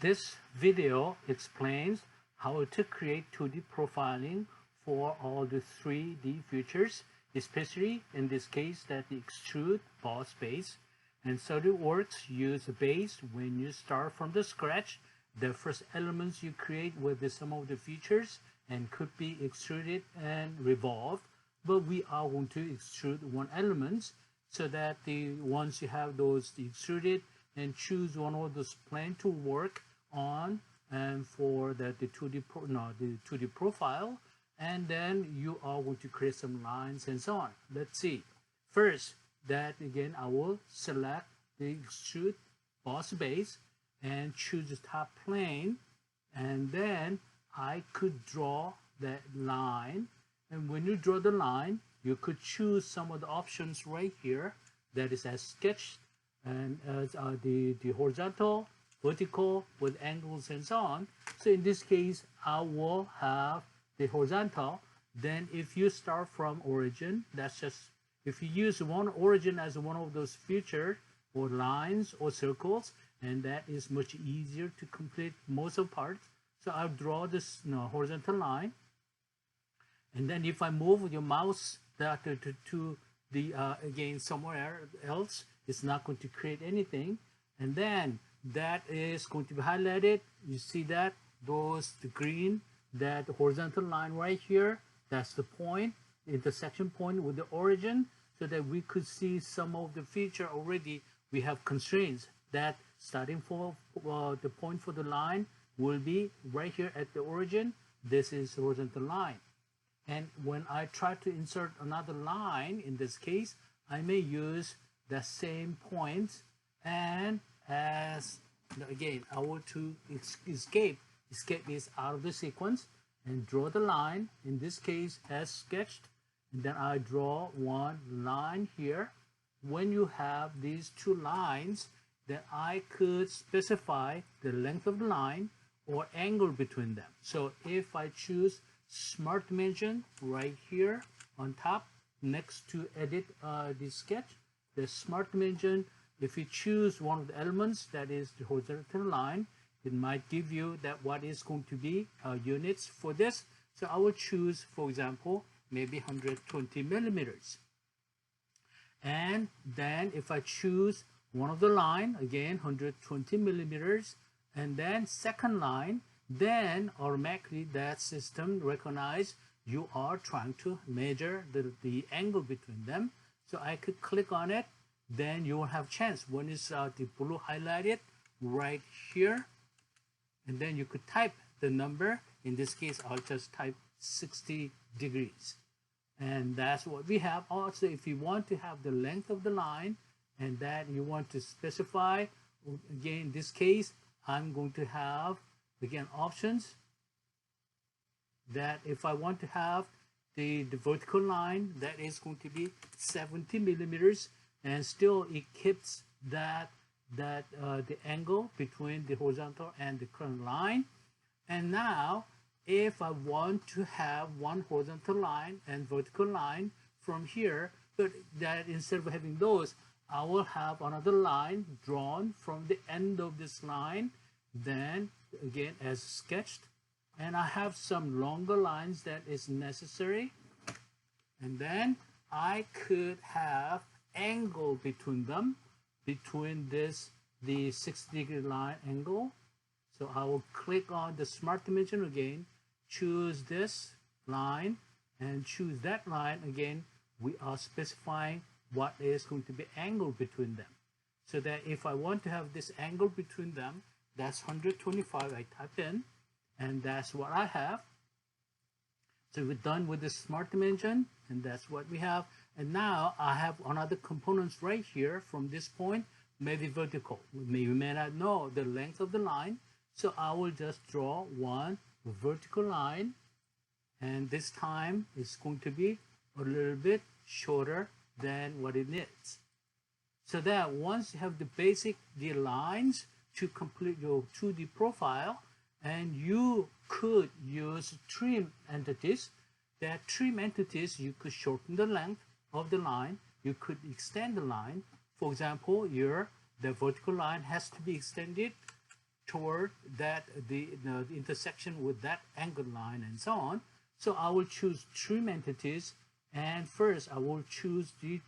This video explains how to create 2D profiling for all the 3D features, especially in this case that the extrude boss base. And SolidWorks use a base when you start from the scratch. The first elements you create with some of the features and could be extruded and revolved, but we are going to extrude one element so that once you have those extruded and choose one of those plane to work on and for the 2D profile, and then you are going to create some lines and so on. Let's see. First, that again I will select the extrude boss base and choose the top plane, and then I could draw that line. And when you draw the line, you could choose some of the options right here, that is as sketched and as the horizontal, vertical with angles and so on. So in this case, I will have the horizontal. Then if you start from origin, that's just, if you use one origin as one of those features or lines or circles, and that is much easier to complete most of parts. So I'll draw this horizontal line, and then if I move your mouse to the again somewhere else, it's not going to create anything. And then that is going to be highlighted. You see that the green, that horizontal line right here, that's the point, intersection point with the origin, so that we could see some of the feature already. We have constraints that starting for the point for the line will be right here at the origin. This is horizontal line. And when I try to insert another line, in this case, I may use the same points, and as again, I want to escape is out of the sequence and draw the line, in this case as sketched, and then I draw one line here. When you have these two lines, then I could specify the length of the line or angle between them. So if I choose Smart Dimension right here on top next to edit the sketch, the Smart Dimension, if you choose one of the elements, that is the horizontal line, it might give you that what is going to be units for this. So I will choose, for example, maybe 120 millimeters. And then if I choose one of the line, again 120 millimeters, and then second line, then automatically that system recognize you are trying to measure the angle between them. So I could click on it, then you will have chance. One is the blue highlighted right here, and then you could type the number. In this case, I'll just type 60 degrees. And that's what we have. Also, if you want to have the length of the line and that you want to specify, again, in this case, I'm going to have, again, options that if I want to have the vertical line, that is going to be 70 millimeters, and still it keeps the angle between the horizontal and the current line. And now, if I want to have one horizontal line and vertical line from here, but that instead of having those, I will have another line drawn from the end of this line, then again as sketched, and I have some longer lines that is necessary, and then I could have angle between them, between this the 60-degree line angle. So I will click on the Smart Dimension again, choose this line and choose that line again. We are specifying what is going to be angle between them, so that if I want to have this angle between them, that's 125, I type in, and that's what I have. So we're done with the Smart Dimension, and that's what we have. And now I have another components right here from this point, maybe vertical. We may not know the length of the line, so I will just draw one vertical line, and this time it's going to be a little bit shorter than what it needs. So that once you have the lines to complete your 2D profile, and you could use trim entities. That trim entities, you could shorten the length of the line, you could extend the line. For example, the vertical line has to be extended toward that the intersection with that angled line and so on. So I will choose trim entities, and first I will choose the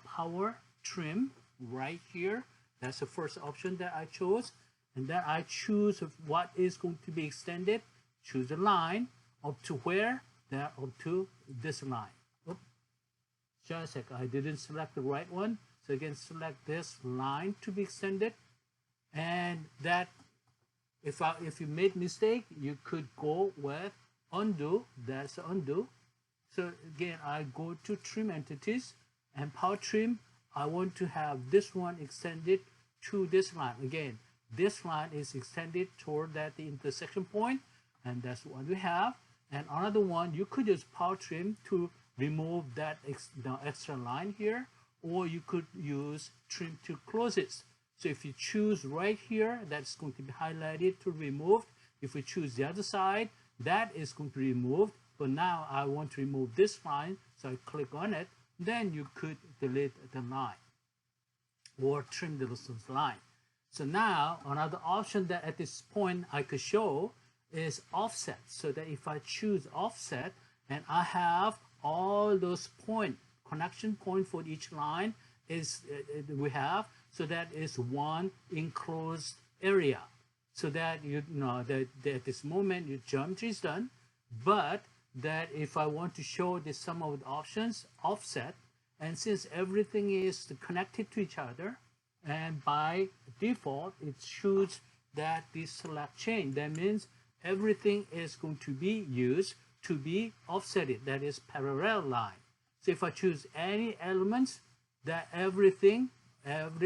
power trim right here. That's the first option that I chose, and then I choose what is going to be extended. Choose a line up to where? That up to this line. Oops. Just a sec, I didn't select the right one. So again, select this line to be extended, and that if you made mistake, you could go with undo. That's undo. So again, I go to trim entities and power trim. I want to have this one extended to this line. Again, this line is extended toward that the intersection point, and that's what we have. And another one, you could use power trim to remove that extra line here, or you could use trim to close it. So if you choose right here, that's going to be highlighted to remove. If we choose the other side, that is going to be removed. But now I want to remove this line, so I click on it. Then you could delete the line or trim the distance line. So now another option that at this point I could show is offset. So that if I choose offset and I have all those connection point for each line is we have, so that is one enclosed area. So that you know that at this moment your geometry is done, but that if I want to show the sum of the options, offset, and since everything is connected to each other, and by default it chooses that the select chain. That means everything is going to be used to be offsetted, that is parallel line. So if I choose any elements, that every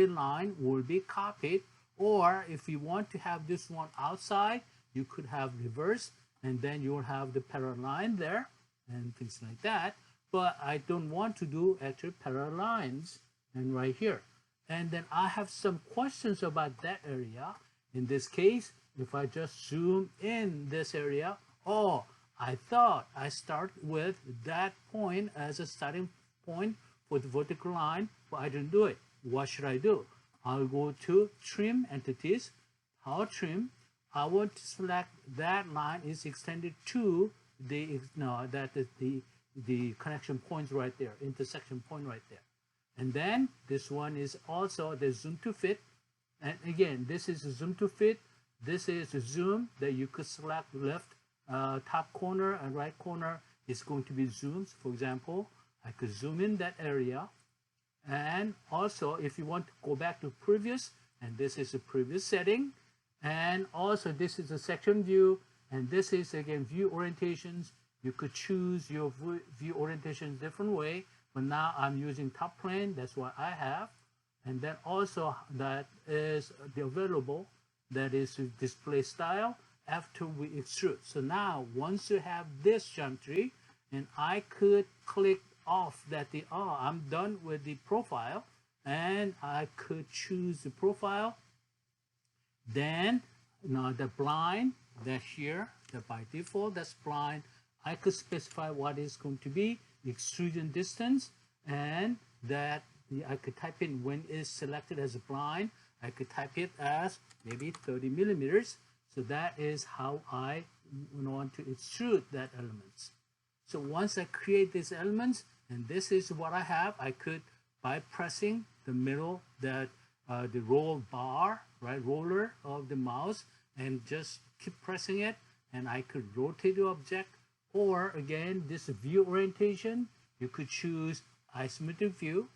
line will be copied. Or if you want to have this one outside, you could have reverse, and then you will have the parallel line there and things like that. But I don't want to do actually parallel lines and right here. And then I have some questions about that area. In this case, if I just zoom in this area, oh, I thought I start with that point as a starting point for the vertical line, but I didn't do it. What should I do? I'll go to trim entities, power trim. I want to select that line is extended to the the connection points right there, intersection point right there. And then this one is also the zoom to fit. And again, this is a zoom to fit. This is a zoom that you could select left top corner and right corner is going to be zooms. For example, I could zoom in that area. And also, if you want to go back to previous, and this is a previous setting, and also this is a section view, and this is again view orientations. You could choose your view orientation different way, but now I'm using top plane. That's what I have. And then also that is the available, that is display style after we extrude. So now once you have this geometry, and I could click off that I'm done with the profile, and I could choose the profile. Then now the blind, that here, that by default that's blind. I could specify what is going to be extrusion distance, and that I could type in when it's selected as a blind. I could type it as maybe 30 millimeters. So that is how I want to extrude that elements. So once I create these elements, and this is what I have, I could, by pressing the middle, that the roll bar, right, roller of the mouse, and just keep pressing it, and I could rotate the object. Or again, this view orientation, you could choose isometric view,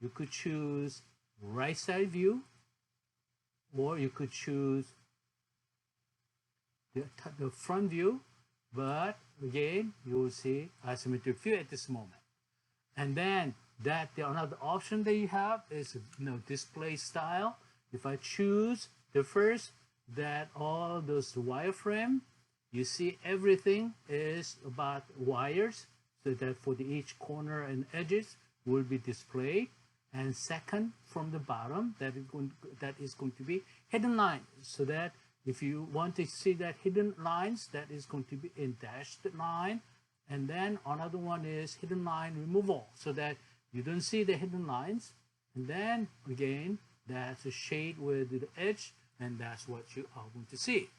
you could choose right side view, or you could choose the front view. But again, you will see isometric view at this moment. And then another option that you have is display style. If I choose the first, that all those wireframe, you see everything is about wires, so that for each corner and edges will be displayed. And second, from the bottom, that is going to be hidden line, so that if you want to see that hidden lines, that is going to be in dashed line. And then another one is hidden line removal, so that you don't see the hidden lines. And then again, that's a shade with the edge and that's what you are going to see.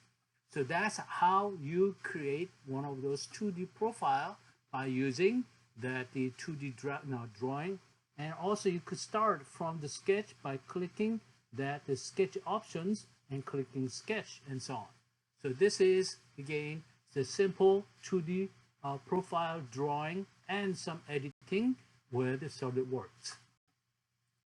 So that's how you create one of those 2D profile by using the 2D drawing. And also you could start from the sketch by clicking the sketch options and clicking sketch and so on. So this is, again, the simple 2D profile drawing and some editing with SolidWorks.